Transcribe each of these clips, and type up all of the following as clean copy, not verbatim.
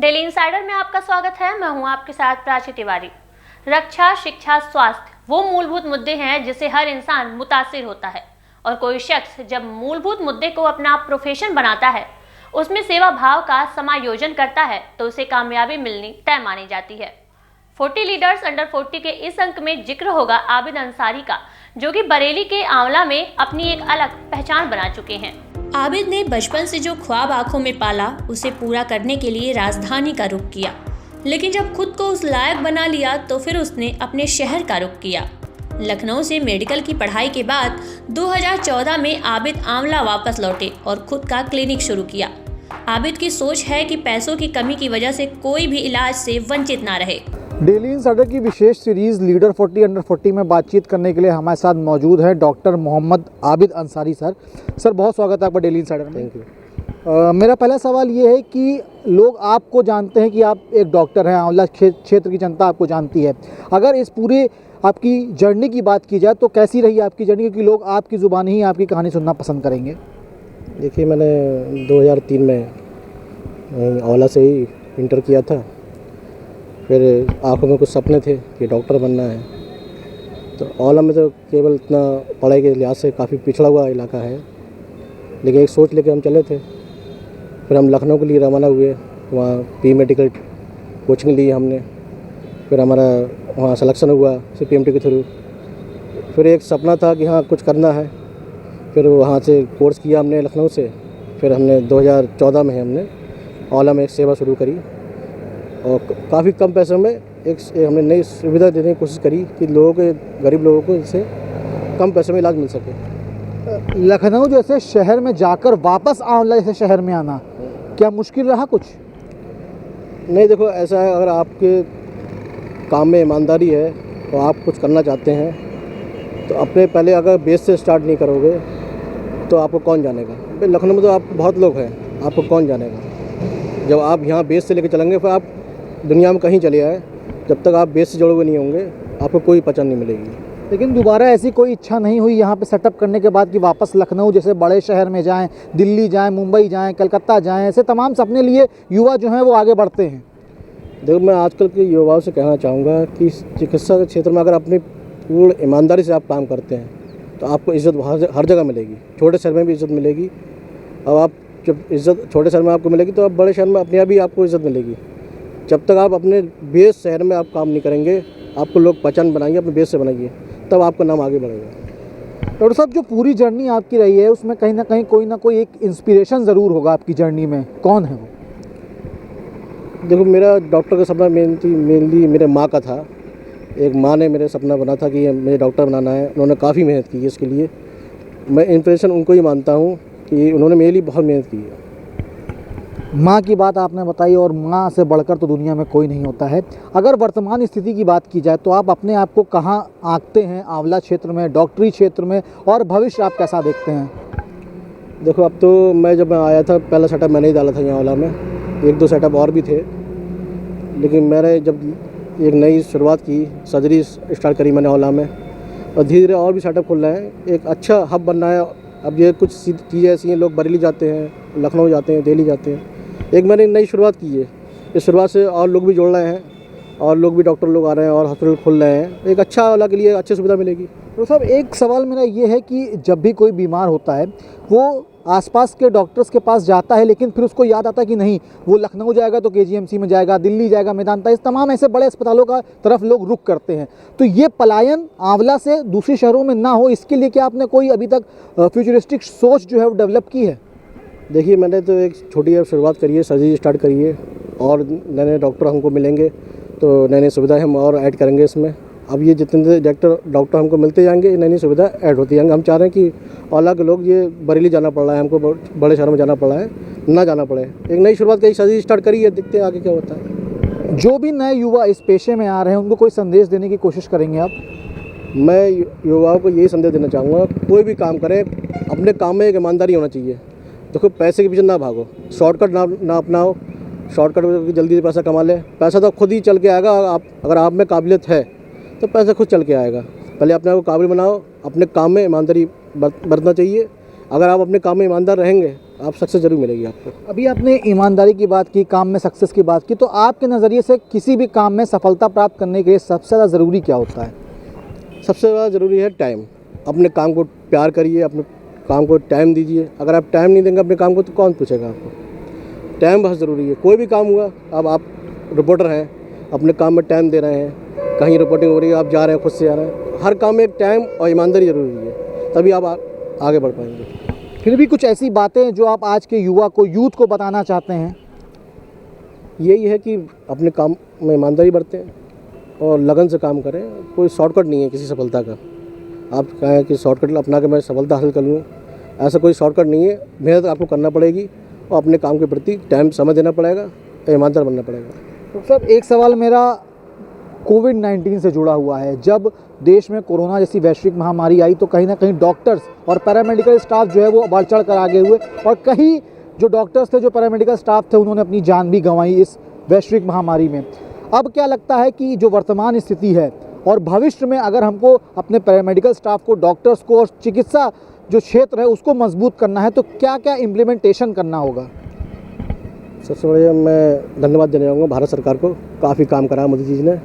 Daily Insider में आपका स्वागत है। मैं हूं आपके साथ प्राची तिवारी। रक्षा, शिक्षा, स्वास्थ्य वो मूलभूत मुद्दे हैं जिससे हर इंसान मुतासिर होता है और कोई शख्स जब मूलभूत मुद्दे को अपना प्रोफेशन बनाता है, उसमें सेवा भाव का समायोजन करता है तो उसे कामयाबी मिलनी तय मानी जाती है। 40 लीडर्स अंडर 40 के इस अंक में जिक्र होगा आबिद अंसारी का, जो कि बरेली के आंवला में अपनी एक अलग पहचान बना चुके हैं। आबिद ने बचपन से जो ख्वाब आंखों में पाला, उसे पूरा करने के लिए राजधानी का रुख किया, लेकिन जब खुद को उस लायक बना लिया तो फिर उसने अपने शहर का रुख किया। लखनऊ से मेडिकल की पढ़ाई के बाद 2014 में आबिद आंवला वापस लौटे और खुद का क्लिनिक शुरू किया। आबिद की सोच है कि पैसों की कमी की वजह से कोई भी इलाज से वंचित ना रहे। डेली इंसाइडर की विशेष सीरीज़ लीडर 40 अंडर 40 में बातचीत करने के लिए हमारे साथ मौजूद हैं doctor Mohammad Abid Ansari sir. Sir, बहुत स्वागत है आपका डेली इंसाइडर में। Thank you. मेरा पहला सवाल ये है कि लोग आपको जानते हैं कि आप एक डॉक्टर हैं, आंवला क्षेत्र की जनता आपको जानती है। अगर इस पूरे आपकी जर्नी की बात की जाए तो कैसी रही आपकी जर्नी, क्योंकि लोग आपकी ज़ुबानी ही आपकी कहानी सुनना पसंद करेंगे। देखिए, मैंने 2003 में आंवला से ही इंटर किया था। फिर आंखों में कुछ सपने थे कि डॉक्टर बनना है। तो आंवला में तो केवल इतना पढ़ाई के लिहाज से काफ़ी पिछड़ा हुआ इलाका है, लेकिन एक सोच लेके हम चले थे। फिर हम लखनऊ के लिए रवाना हुए। वहाँ पी मेडिकल कोचिंग ली हमने। फिर हमारा वहाँ सिलेक्शन हुआ CPMT के थ्रू। फिर एक सपना था कि हाँ कुछ करना है। फिर वहाँ से कोर्स किया हमने लखनऊ से। फिर हमने 2014 में हमने आंवला में एक सेवा शुरू करी और काफ़ी कम पैसों में एक हमने नई सुविधा देने की कोशिश करी कि लोगों के, गरीब लोगों को इससे कम पैसों में इलाज मिल सके। लखनऊ जैसे शहर में जाकर वापस आंवला जैसे शहर में आना क्या मुश्किल रहा कुछ? नहीं, देखो ऐसा है, अगर आपके काम में ईमानदारी है और आप कुछ करना चाहते हैं तो अपने पहले अगर बेस से स्टार्ट नहीं करोगे तो आपको कौन जानेगा। भाई लखनऊ में तो आप बहुत लोग हैं, आपको कौन जानेगा। जब आप यहाँ बेस से लेकर चलेंगे फिर आप दुनिया में कहीं चले आए, जब तक आप बेस से जुड़े हुए नहीं होंगे आपको कोई पहचान नहीं मिलेगी। लेकिन दोबारा ऐसी कोई इच्छा नहीं हुई यहाँ पे सेटअप करने के बाद कि वापस लखनऊ जैसे बड़े शहर में जाएं, दिल्ली जाएं, मुंबई जाएं, कलकत्ता जाएं, ऐसे तमाम सपने लिए युवा जो हैं वो आगे बढ़ते हैं। देखो, मैं आजकल के युवाओं से कहना चाहूँगा कि चिकित्सा के क्षेत्र में अगर अपनी पूर्ण ईमानदारी से आप काम करते हैं तो आपको इज़्ज़त हर जगह मिलेगी। छोटे शहर में भी इज़्ज़त मिलेगी। अब आप जब इज़्ज़त छोटे शहर में आपको मिलेगी तो अब बड़े शहर में अपने आप ही आपको इज़्ज़त मिलेगी। जब तक आप अपने बेस शहर में आप काम नहीं करेंगे, आपको लोग पहचान बनाएंगे, अपने बेस से बनाइए, तब आपका नाम आगे बढ़ेगा। डॉक्टर साहब, जो पूरी जर्नी आपकी रही है उसमें कहीं ना कहीं कोई ना कोई एक इंस्पिरेशन ज़रूर होगा आपकी जर्नी में। कौन है वो? देखो, मेरा डॉक्टर का सपना मेनली मेरे माँ का था। एक माँ ने मेरे सपना बना था कि मुझे डॉक्टर बनाना है। उन्होंने काफ़ी मेहनत की है इसके लिए। मैं इंस्पिरेशन उनको ही मानता हूँ कि उन्होंने मेरे लिए बहुत मेहनत की है। माँ की बात आपने बताई और माँ से बढ़कर तो दुनिया में कोई नहीं होता है। अगर वर्तमान स्थिति की बात की जाए तो आप अपने आप को कहाँ आंकते हैं, आंवला क्षेत्र में, डॉक्टरी क्षेत्र में, और भविष्य आप कैसा देखते हैं? देखो, अब तो जब मैं आया था पहला सेटअप मैंने ही डाला था यहाँ आंवला में। 1-2 सेटअप और भी थे, लेकिन मैंने जब एक नई शुरुआत की, सर्जरी स्टार्ट करी मैंने आंवला में, और धीरे धीरे और भी सेटअप खुल रहे हैं। एक अच्छा हब बनना है। अब ये कुछ चीज़ें ऐसी हैं, लोग बरेली जाते हैं, लखनऊ जाते हैं, दिल्ली जाते हैं। एक मैंने नई शुरुआत की है। इस शुरुआत से और लोग भी जुड़ रहे हैं और लोग भी डॉक्टर लोग आ रहे हैं और हॉस्पिटल खुल रहे हैं। एक अच्छा आंवला के लिए अच्छी सुविधा मिलेगी। तो साहब, एक सवाल मेरा ये है कि जब भी कोई बीमार होता है वो आसपास के डॉक्टर्स के पास जाता है, लेकिन फिर उसको याद आता है कि नहीं, वो लखनऊ जाएगा तो KGMC में जाएगा, दिल्ली जाएगा मेदांता, इस तमाम ऐसे बड़े अस्पतालों का तरफ लोग रुख करते हैं। तो ये पलायन आंवला से दूसरे शहरों में ना हो, इसके लिए क्या आपने कोई अभी तक फ्यूचरिस्टिक सोच जो है वो डेवलप की है? देखिए, मैंने तो एक छोटी शुरुआत करी है, सर्जरी स्टार्ट करी है, और नए नए डॉक्टर हमको मिलेंगे तो नई नई सुविधाएं हम और ऐड करेंगे इसमें। अब ये जितने डॉक्टर हमको मिलते जाएंगे, नई नई सुविधा ऐड होती जाएंगे। हम चाह रहे हैं कि आंवला के लोग, ये बरेली जाना पड़ रहा है हमको, बड़े शहरों में जाना पड़ रहा है, ना जाना पड़े। एक नई शुरुआत करी, सर्जरी स्टार्ट करी है, देखते हैं आगे क्या होता है। जो भी नए युवा इस पेशे में आ रहे हैं उनको कोई संदेश देने की कोशिश करेंगे आप? मैं युवाओं को यही संदेश देना चाहूँगा, कोई भी काम करें अपने काम में एक ईमानदारी होना चाहिए। देखो, पैसे के पीछे ना भागो, शॉर्टकट ना अपनाओ। शॉर्टकट में जल्दी से पैसा कमा ले, पैसा तो खुद ही चल के आएगा। अगर आप में काबिलियत है तो पैसा खुद चल के आएगा। पहले अपने आप को काबिल बनाओ, अपने काम में ईमानदारी बरतना चाहिए। अगर आप अपने काम में ईमानदार रहेंगे आप सक्सेस जरूर मिलेगी आपको। अभी आपने ईमानदारी की बात की, काम में सक्सेस की बात की, तो आपके नज़रिए से किसी भी काम में सफलता प्राप्त करने के लिए सबसे ज़्यादा ज़रूरी क्या होता है? सबसे ज़्यादा ज़रूरी है टाइम। अपने काम को प्यार करिए, अपने काम को टाइम दीजिए। अगर आप टाइम नहीं देंगे अपने काम को तो कौन पूछेगा आपको। टाइम बहुत ज़रूरी है, कोई भी काम हुआ। अब आप रिपोर्टर हैं, अपने काम में टाइम दे रहे हैं, कहीं रिपोर्टिंग हो रही है, आप जा रहे हैं, खुद से जा रहे हैं। हर काम में एक टाइम और ईमानदारी ज़रूरी है, तभी आप आगे बढ़ पाएंगे। फिर भी कुछ ऐसी बातें जो आप आज के युवा को, यूथ को बताना चाहते हैं? यही है कि अपने काम में ईमानदारी बरतें और लगन से काम करें। कोई शॉर्टकट नहीं है किसी सफलता का। आप कहें कि शॉर्टकट अपना के मैं सफलता हासिल कर लूँ, ऐसा कोई शॉर्टकट नहीं है। मेहनत आपको करना पड़ेगी और अपने काम के प्रति टाइम समय देना पड़ेगा, ईमानदार बनना पड़ेगा। तो सर, एक सवाल मेरा कोविड-19 से जुड़ा हुआ है। जब देश में कोरोना जैसी वैश्विक महामारी आई तो कहीं ना कहीं डॉक्टर्स और पैरामेडिकल स्टाफ जो है वो बढ़ चढ़ कर आगे हुए, और कई जो डॉक्टर्स थे, जो पैरामेडिकल स्टाफ थे, उन्होंने अपनी जान भी गंवाई इस वैश्विक महामारी में। अब क्या लगता है कि जो वर्तमान स्थिति है और भविष्य में अगर हमको अपने पैरामेडिकल स्टाफ को, डॉक्टर्स को और चिकित्सा जो क्षेत्र है उसको मजबूत करना है तो क्या क्या इम्प्लीमेंटेशन करना होगा? सबसे बढ़िया मैं धन्यवाद देना चाहूँगा भारत सरकार को। काफ़ी काम करा मोदी जी ने,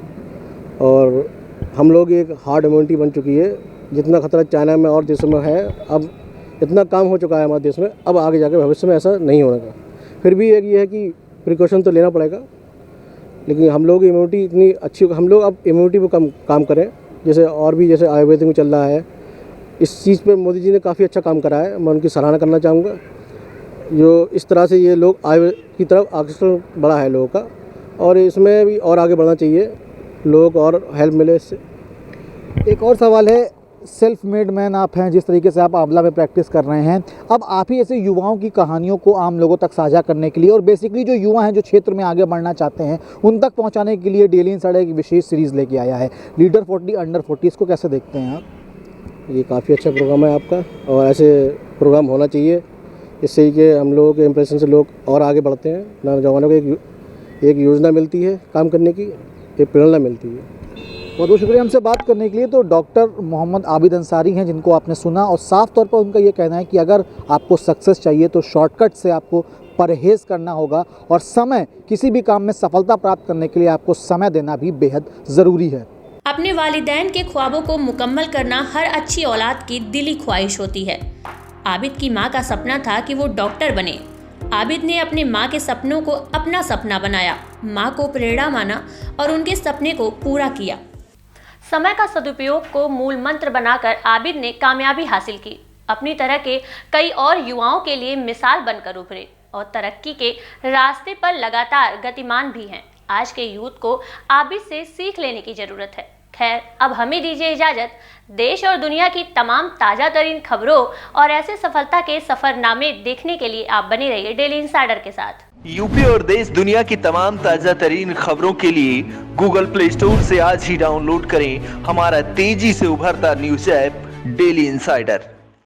और हम लोग एक हार्ड इम्यूनिटी बन चुकी है। जितना खतरा चाइना में और देशों में है, अब इतना काम हो चुका है हमारे देश में, अब आगे जाके भविष्य में ऐसा नहीं होने का। फिर भी एक ये है कि प्रिकॉशन तो लेना पड़ेगा, लेकिन हम लोग इम्यूनिटी इतनी अच्छी, हम लोग अब इम्यूनिटी पर काम करें। जैसे और भी जैसे आयुर्वेद में चल रहा है, इस चीज़ पे मोदी जी ने काफ़ी अच्छा काम करा है, मैं उनकी सराहना करना चाहूँगा। जो इस तरह से ये लोग आयुर्वेद की तरफ आकर्षण बढ़ा है लोगों का, और इसमें भी और आगे बढ़ना चाहिए, लोग और हेल्प मिले इससे। एक और सवाल है, सेल्फ मेड मैन आप हैं, जिस तरीके से आप आंवला में प्रैक्टिस कर रहे हैं, अब आप ही ऐसे युवाओं की कहानियों को आम लोगों तक साझा करने के लिए और बेसिकली जो युवा हैं जो क्षेत्र में आगे बढ़ना चाहते हैं उन तक पहुंचाने के लिए डेली इनसाइडर एक विशेष सीरीज़ लेके आया है, लीडर 40 अंडर 40। इसको कैसे देखते हैं आप? ये काफ़ी अच्छा प्रोग्राम है आपका, और ऐसे प्रोग्राम होना चाहिए। इससे ही कि हम लोगों के इम्प्रेशन से लोग और आगे बढ़ते हैं, नौजवानों को एक योजना मिलती है काम करने की, एक प्रेरणा मिलती है। बहुत बहुत शुक्रिया हमसे बात करने के लिए। तो डॉक्टर मोहम्मद आबिद अंसारी हैं, जिनको आपने सुना, और साफ तौर पर उनका ये कहना है कि अगर आपको सक्सेस चाहिए तो शॉर्टकट से आपको परहेज़ करना होगा, और समय, किसी भी काम में सफलता प्राप्त करने के लिए आपको समय देना भी बेहद ज़रूरी है। अपने वालिदैन के ख्वाबों को मुकम्मल करना हर अच्छी औलाद की दिली ख्वाहिश होती है। आबिद की मां का सपना था कि वो डॉक्टर बने। आबिद ने अपने मां के सपनों को अपना सपना बनाया, मां को प्रेरणा माना और उनके सपने को पूरा किया। समय का सदुपयोग को मूल मंत्र बनाकर आबिद ने कामयाबी हासिल की। अपनी तरह के कई और युवाओं के लिए मिसाल बनकर उभरे और तरक्की के रास्ते पर लगातार गतिमान भी हैं। आज के यूथ को आबिद से सीख लेने की जरूरत है। खैर, अब हमें दीजिए इजाजत। देश और दुनिया की तमाम ताज़ा तरीन खबरों और ऐसे सफलता के सफरनामे देखने के लिए आप बने रहिए डेली इनसाइडर के साथ। यूपी और देश दुनिया की तमाम ताज़ा तरीन खबरों के लिए गूगल प्ले स्टोर से आज ही डाउनलोड करें हमारा तेजी से उभरता न्यूज ऐप डेली इनसाइडर।